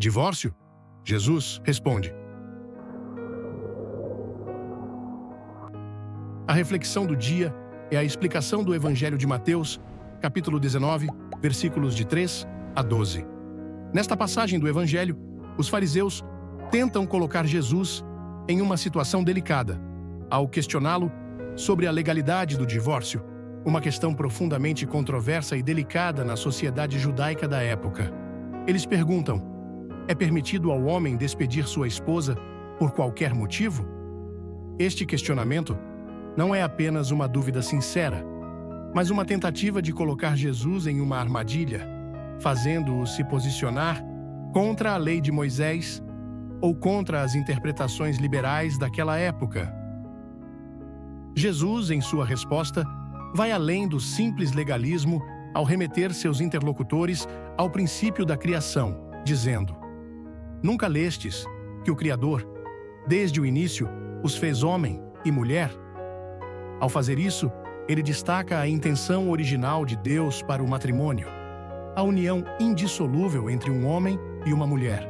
Divórcio? Jesus responde. A reflexão do dia é a explicação do Evangelho de Mateus, capítulo 19, versículos de 3 a 12. Nesta passagem do Evangelho, os fariseus tentam colocar Jesus em uma situação delicada, ao questioná-lo sobre a legalidade do divórcio, uma questão profundamente controversa e delicada na sociedade judaica da época. Eles perguntam: é permitido ao homem despedir sua esposa por qualquer motivo? Este questionamento não é apenas uma dúvida sincera, mas uma tentativa de colocar Jesus em uma armadilha, fazendo-o se posicionar contra a lei de Moisés ou contra as interpretações liberais daquela época. Jesus, em sua resposta, vai além do simples legalismo ao remeter seus interlocutores ao princípio da criação, dizendo: nunca lestes que o Criador, desde o início, os fez homem e mulher? Ao fazer isso, ele destaca a intenção original de Deus para o matrimônio, a união indissolúvel entre um homem e uma mulher.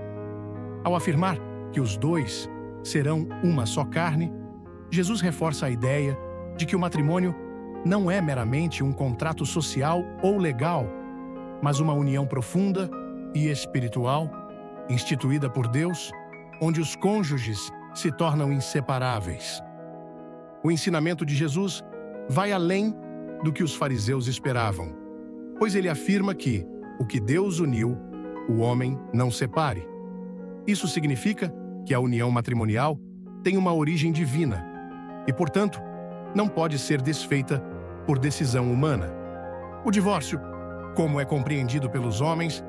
Ao afirmar que os dois serão uma só carne, Jesus reforça a ideia de que o matrimônio não é meramente um contrato social ou legal, mas uma união profunda e espiritual, instituída por Deus, onde os cônjuges se tornam inseparáveis. O ensinamento de Jesus vai além do que os fariseus esperavam, pois ele afirma que o que Deus uniu, o homem não separe. Isso significa que a união matrimonial tem uma origem divina e, portanto, não pode ser desfeita por decisão humana. O divórcio, como é compreendido pelos homens,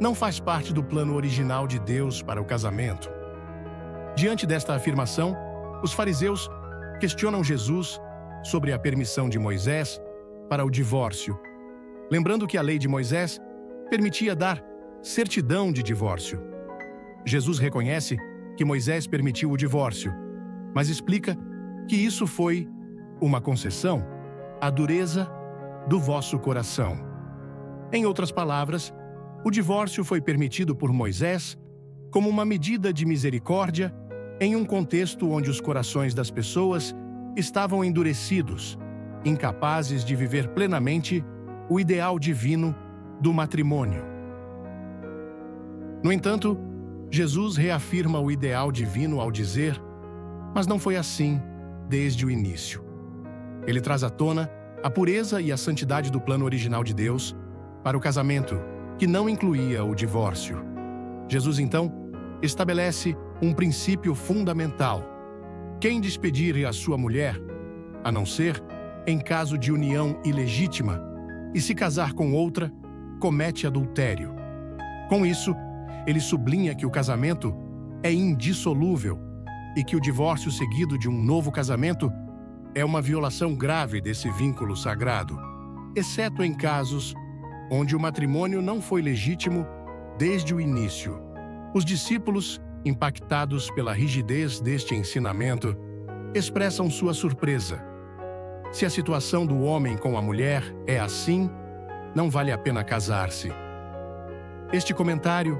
não faz parte do plano original de Deus para o casamento. Diante desta afirmação, os fariseus questionam Jesus sobre a permissão de Moisés para o divórcio, lembrando que a lei de Moisés permitia dar certidão de divórcio. Jesus reconhece que Moisés permitiu o divórcio, mas explica que isso foi uma concessão à dureza do vosso coração. Em outras palavras, o divórcio foi permitido por Moisés como uma medida de misericórdia em um contexto onde os corações das pessoas estavam endurecidos, incapazes de viver plenamente o ideal divino do matrimônio. No entanto, Jesus reafirma o ideal divino ao dizer: mas não foi assim desde o início. Ele traz à tona a pureza e a santidade do plano original de Deus para o casamento, que não incluía o divórcio. Jesus, então, estabelece um princípio fundamental: quem despedir a sua mulher, a não ser em caso de união ilegítima, e se casar com outra, comete adultério. Com isso, ele sublinha que o casamento é indissolúvel e que o divórcio seguido de um novo casamento é uma violação grave desse vínculo sagrado, exceto em casos onde o matrimônio não foi legítimo desde o início. Os discípulos, impactados pela rigidez deste ensinamento, expressam sua surpresa. Se a situação do homem com a mulher é assim, não vale a pena casar-se. Este comentário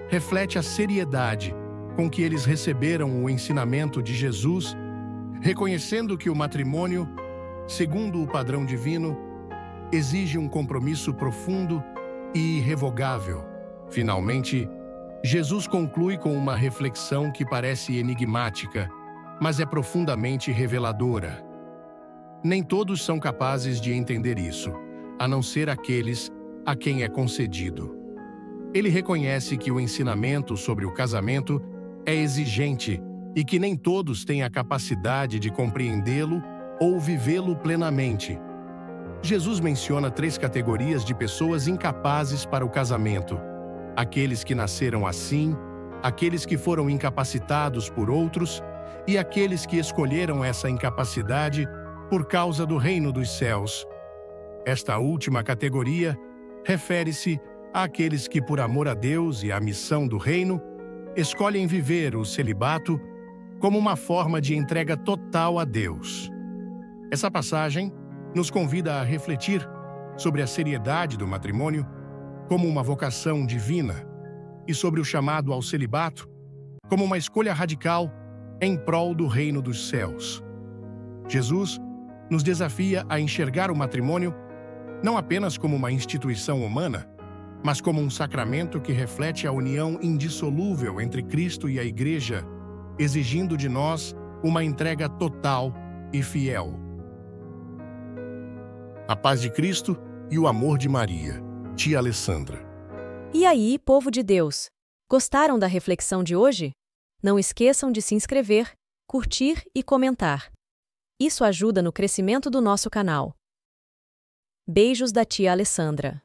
reflete a seriedade com que eles receberam o ensinamento de Jesus, reconhecendo que o matrimônio, segundo o padrão divino, exige um compromisso profundo e irrevogável. Finalmente, Jesus conclui com uma reflexão que parece enigmática, mas é profundamente reveladora. Nem todos são capazes de entender isso, a não ser aqueles a quem é concedido. Ele reconhece que o ensinamento sobre o casamento é exigente e que nem todos têm a capacidade de compreendê-lo ou vivê-lo plenamente. Jesus menciona 3 categorias de pessoas incapazes para o casamento: aqueles que nasceram assim, aqueles que foram incapacitados por outros e aqueles que escolheram essa incapacidade por causa do reino dos céus. Esta última categoria refere-se àqueles que, por amor a Deus e à missão do reino, escolhem viver o celibato como uma forma de entrega total a Deus. Essa passagem nos convida a refletir sobre a seriedade do matrimônio como uma vocação divina. e sobre o chamado ao celibato como uma escolha radical em prol do reino dos céus. Jesus nos desafia a enxergar o matrimônio não apenas como uma instituição humana, mas como um sacramento que reflete a união indissolúvel entre Cristo e a Igreja, exigindo de nós uma entrega total e fiel. A paz de Cristo e o amor de Maria, tia Alessandra. E aí, povo de Deus, gostaram da reflexão de hoje? Não esqueçam de se inscrever, curtir e comentar. Isso ajuda no crescimento do nosso canal. Beijos da tia Alessandra.